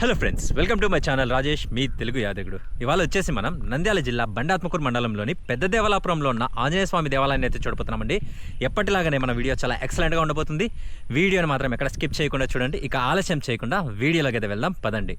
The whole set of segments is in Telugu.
Hello friends, welcome to my channel Rajesh, మీ తెలుగు యాదగుడు. ఇవాళ వచ్చేసి మనం నంద్యాల జిల్లా బండాత్మకూరు మండలంలోని పెద్ద దేవాలాపురంలో ఉన్న ఆంజనేయ స్వామి దేవాలయాన్ని అయితే చూడబోతున్నామండి. ఎప్పటిలాగానే మన వీడియో చాలా ఎక్సలెంట్గా ఉండబోతుంది. వీడియోని మాత్రం ఎక్కడ స్కిప్ చేయకుండా చూడండి. ఇక ఆలస్యం చేయకుండా వీడియోలోకి అయితే వెళ్దాం, పదండి.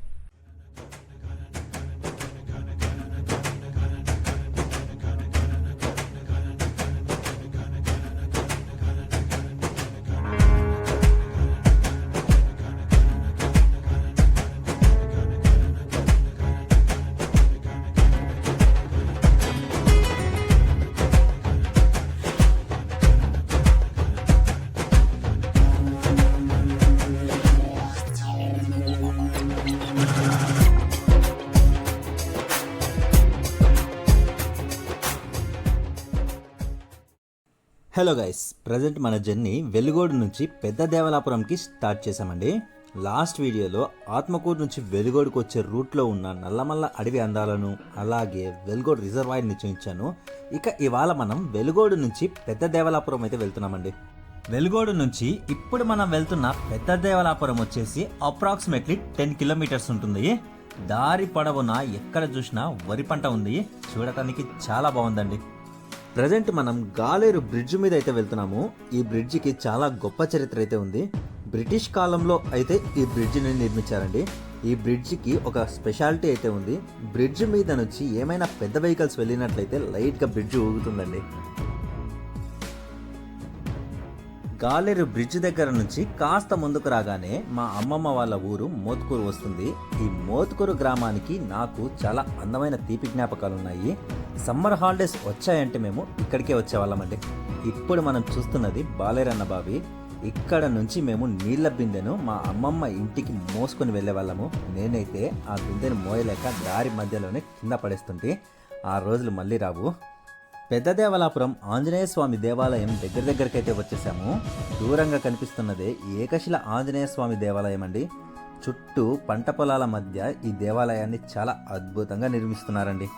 హలో గైస్, ప్రజెంట్ మన జర్నీ వెలుగోడు నుంచి పెద్ద దేవాలాపురంకి స్టార్ట్ చేశామండి. లాస్ట్ వీడియోలో ఆత్మకూరు నుంచి వెలుగోడుకు వచ్చే రూట్లో ఉన్న నల్లమల్ల అడవి అందాలను అలాగే వెలుగోడు రిజర్వాయర్ని చూపించాను. ఇక ఇవాళ మనం వెలుగోడు నుంచి పెద్ద దేవాలాపురం అయితే వెళ్తున్నామండి. వెలుగోడు నుంచి ఇప్పుడు మనం వెళ్తున్న పెద్ద దేవాలాపురం వచ్చేసి అప్రాక్సిమేట్లీ 10 కిలోమీటర్స్ ఉంటుంది. దారి పొడవున ఎక్కడ చూసినా వరి పంట ఉంది. చూడటానికి చాలా బాగుందండి. ప్రజెంట్ మనం గాలేరు బ్రిడ్జ్ మీద అయితే వెళ్తున్నాము. ఈ బ్రిడ్జికి చాలా గొప్ప చరిత్ర అయితే ఉంది. బ్రిటిష్ కాలంలో అయితే ఈ బ్రిడ్జిని నిర్మించారండి. ఈ బ్రిడ్జికి ఒక స్పెషాలిటీ అయితే ఉంది. బ్రిడ్జ్ మీద నుంచి ఏమైనా పెద్ద వెహికల్స్ వెళ్ళినట్లయితే లైట్గా బ్రిడ్జ్ ఊగుతుందండి. గాలేరు బ్రిడ్జ్ దగ్గర నుంచి కాస్త ముందుకు రాగానే మా అమ్మమ్మ వాళ్ళ ఊరు మోత్కూరు వస్తుంది. ఈ మోత్కూరు గ్రామానికి నాకు చాలా అందమైన తీపి జ్ఞాపకాలు ఉన్నాయి. సమ్మర్ హాలిడేస్ వచ్చాయంటే మేము ఇక్కడికే వచ్చేవాళ్ళమండి. ఇప్పుడు మనం చూస్తున్నది బాలేరన్న బావి. ఇక్కడ నుంచి మేము నీళ్ల బిందెను మా అమ్మమ్మ ఇంటికి మోసుకొని వెళ్ళేవాళ్ళము. నేనైతే ఆ బిందెను మోయలేక దారి మధ్యలోనే కింద పడేస్తుంటే ఆ రోజులు మళ్ళీ రావు. పెద్ద దేవాలాపురం ఆంజనేయ స్వామి దేవాలయం దగ్గరికైతే వచ్చేసాము. దూరంగా కనిపిస్తున్నదే ఏకశిల ఆంజనేయ స్వామి దేవాలయం అండి. చుట్టూ పంట పొలాల మధ్య ఈ దేవాలయాన్ని చాలా అద్భుతంగా నిర్మిస్తున్నారండి.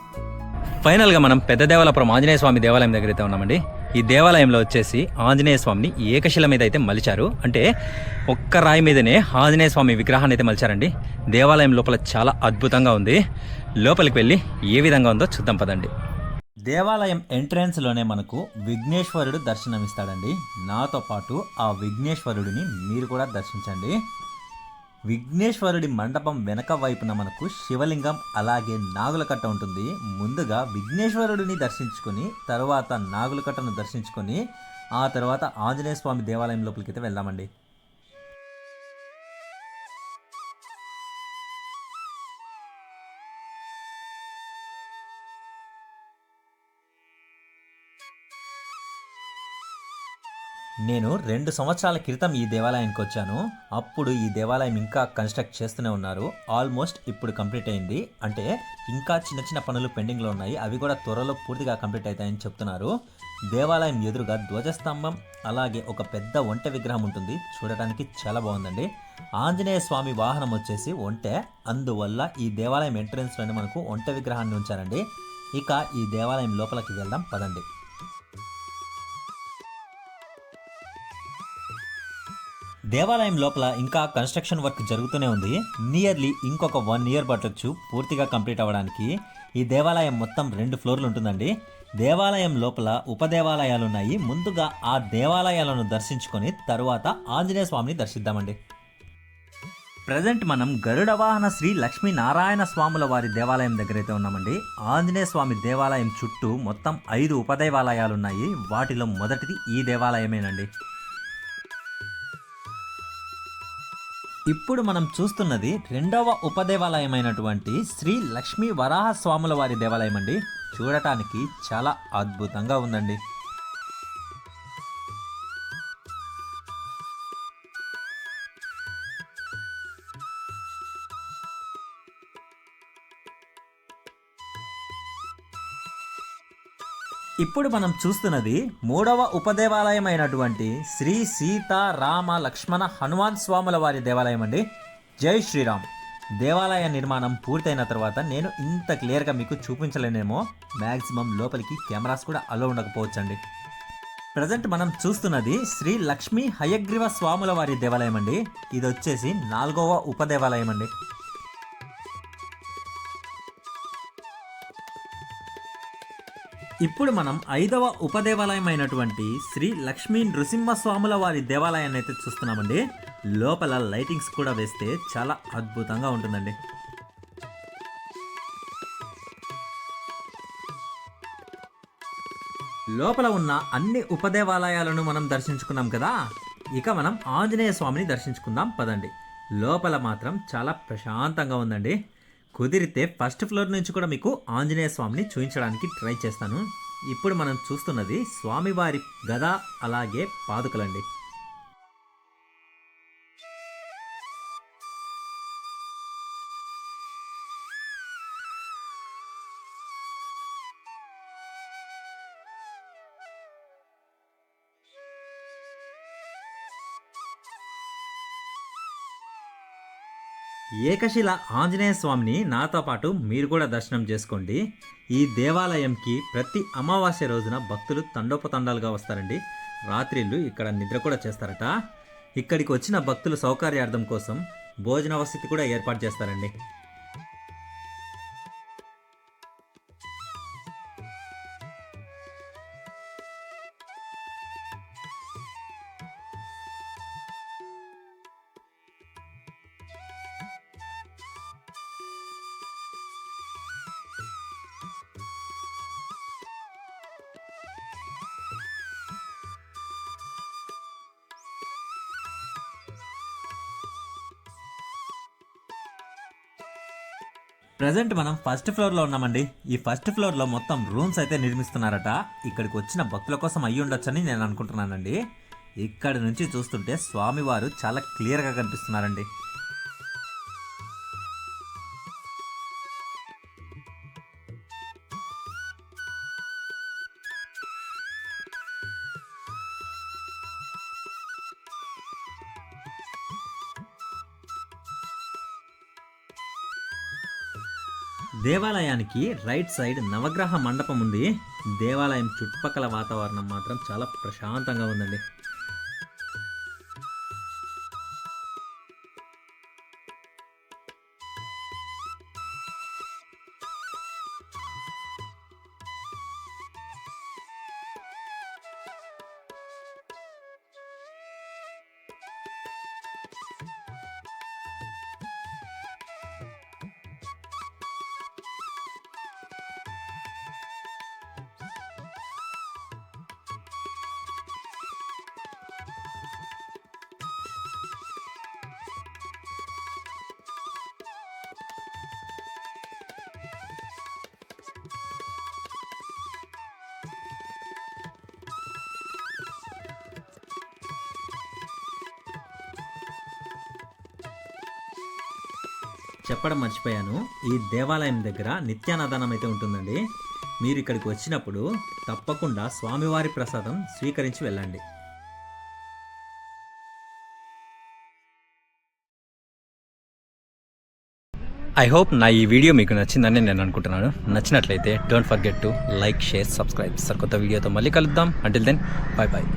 ఫైనల్గా మనం పెద్ద దేవాలాపురం ఆంజనేయ స్వామి దేవాలయం దగ్గర అయితే ఉన్నామండి. ఈ దేవాలయంలో వచ్చేసి ఆంజనేయ స్వామిని ఏకశిల మీద అయితే మలిచారు. అంటే ఒక్క రాయి మీదనే ఆంజనేయ స్వామి విగ్రహాన్ని అయితే మలిచారండి. దేవాలయం లోపల చాలా అద్భుతంగా ఉంది. లోపలికి వెళ్ళి ఏ విధంగా ఉందో చూద్దాం, పదండి. దేవాలయం ఎంట్రన్స్లోనే మనకు విఘ్నేశ్వరుడు దర్శనమిస్తాడండి. నాతో పాటు ఆ విఘ్నేశ్వరుడిని మీరు కూడా దర్శించండి. విఘ్నేశ్వరుడి మండపం వెనక వైపున మనకు శివలింగం అలాగే నాగులకట్ట ఉంటుంది. ముందుగా విఘ్నేశ్వరుడిని దర్శించుకొని తర్వాత నాగులకట్టను దర్శించుకొని ఆ తర్వాత ఆంజనేయ స్వామి దేవాలయం లోపలికి అయితే వెళ్దామండి. నేను 2 సంవత్సరాల క్రితం ఈ దేవాలయానికి వచ్చాను. అప్పుడు ఈ దేవాలయం ఇంకా కన్స్ట్రక్ట్ చేస్తూనే ఉన్నారు. ఆల్మోస్ట్ ఇప్పుడు కంప్లీట్ అయింది. అంటే ఇంకా చిన్న చిన్న పనులు పెండింగ్లో ఉన్నాయి. అవి కూడా త్వరలో పూర్తిగా కంప్లీట్ అవుతాయని చెప్తున్నారు. దేవాలయం ఎదురుగా ధ్వజస్తంభం అలాగే ఒక పెద్ద ఒంటె విగ్రహం ఉంటుంది. చూడటానికి చాలా బాగుందండి. ఆంజనేయ స్వామి వాహనం వచ్చేసి ఒంటె, అందువల్ల ఈ దేవాలయం ఎంట్రన్స్లోనే మనకు ఒంటె విగ్రహాన్ని ఉంచారండి. ఇక ఈ దేవాలయం లోపలికి వెళ్దాం, పదండి. దేవాలయం లోపల ఇంకా కన్స్ట్రక్షన్ వర్క్ జరుగుతూనే ఉంది. నియర్లీ ఇంకొక 1 ఇయర్ పట్టొచ్చు పూర్తిగా కంప్లీట్ అవ్వడానికి. ఈ దేవాలయం మొత్తం 2 ఫ్లోర్లు ఉంటుందండి. దేవాలయం లోపల ఉపదేవాలయాలు ఉన్నాయి. ముందుగా ఆ దేవాలయాలను దర్శించుకొని తరువాత ఆంజనేయ స్వామిని దర్శిద్దామండి. ప్రజెంట్ మనం గరుడ వాహన శ్రీ లక్ష్మీనారాయణ స్వాముల వారి దేవాలయం దగ్గర అయితే ఉన్నామండి. ఆంజనేయ స్వామి దేవాలయం చుట్టూ మొత్తం 5 ఉపదేవాలయాలు ఉన్నాయి. వాటిలో మొదటిది ఈ దేవాలయమేనండి. ఇప్పుడు మనం చూస్తున్నది 2వ ఉపదేవాలయమైనటువంటి శ్రీ లక్ష్మీ వరాహ స్వాముల వారి దేవాలయం అండి. చూడటానికి చాలా అద్భుతంగా ఉందండి. ఇప్పుడు మనం చూస్తున్నది 3వ ఉపదేవాలయం అయినటువంటి శ్రీ సీత రామ లక్ష్మణ హనుమాన్ స్వాముల వారి దేవాలయం అండి. జై శ్రీరామ్. దేవాలయ నిర్మాణం పూర్తయిన తర్వాత నేను ఇంత క్లియర్గా మీకు చూపించలేనేమో. మ్యాక్సిమం లోపలికి కెమెరాస్ కూడా అలో ఉండకపోవచ్చండి. ప్రజెంట్ మనం చూస్తున్నది శ్రీ లక్ష్మీ హయగ్రీవ స్వాముల వారి దేవాలయం అండి. ఇది వచ్చేసి 4వ ఉపదేవాలయం అండి. ఇప్పుడు మనం 5వ ఉపదేవాలయం అయినటువంటి శ్రీ లక్ష్మీ నృసింహస్వాముల వారి దేవాలయాన్ని అయితే చూస్తున్నామండి. లోపల లైటింగ్స్ కూడా వేస్తే చాలా అద్భుతంగా ఉంటుందండి. లోపల ఉన్న అన్ని ఉపదేవాలయాలను మనం దర్శించుకున్నాం కదా, ఇక మనం ఆంజనేయ స్వామిని దర్శించుకుందాం పదండి. లోపల మాత్రం చాలా ప్రశాంతంగా ఉందండి. కుదిరితే ఫస్ట్ ఫ్లోర్ నుంచి కూడా మీకు ఆంజనేయ స్వామిని చూపించడానికి ట్రై చేస్తాను. ఇప్పుడు మనం చూస్తున్నది స్వామివారి గద అలాగే పాదుకలండి. ఏకశిల ఆంజనేయ స్వామిని నాతో పాటు మీరు కూడా దర్శనం చేసుకోండి. ఈ దేవాలయంకి ప్రతి అమావాస్య రోజున భక్తులు తండోపతండాలుగా వస్తారండి. రాత్రిళ్ళు ఇక్కడ నిద్ర కూడా చేస్తారట. ఇక్కడికి వచ్చిన భక్తుల సౌకర్యార్థం కోసం భోజన వసతి కూడా ఏర్పాటు చేస్తారండి. ప్రజెంట్ మనం ఫస్ట్ ఫ్లోర్లో ఉన్నామండి. ఈ ఫస్ట్ ఫ్లోర్లో మొత్తం రూమ్స్ అయితే నిర్మిస్తున్నారట. ఇక్కడికి వచ్చిన భక్తుల కోసం అయ్యి ఉండొచ్చని నేను అనుకుంటున్నానండి. ఇక్కడి నుంచి చూస్తుంటే స్వామివారు చాలా క్లియర్గా కనిపిస్తున్నారండి. దేవాలయానికి రైట్ సైడ్ నవగ్రహ మండపం ఉంది. దేవాలయం చుట్టుపక్కల వాతావరణం మాత్రం చాలా ప్రశాంతంగా ఉందండి. చెప్పడం మర్చిపోయాను, ఈ దేవాలయం దగ్గర నిత్యాన్నదానం అయితే ఉంటుందండి. మీరు ఇక్కడికి వచ్చినప్పుడు తప్పకుండా స్వామివారి ప్రసాదం స్వీకరించి వెళ్ళండి. ఐ హోప్ నా ఈ వీడియో మీకు నచ్చిందని నేను అనుకుంటున్నాను. నచ్చినట్లయితే don't forget to like, share, subscribe. సరికొత్త వీడియోతో మళ్ళీ కలుద్దాం. Until then, bye bye.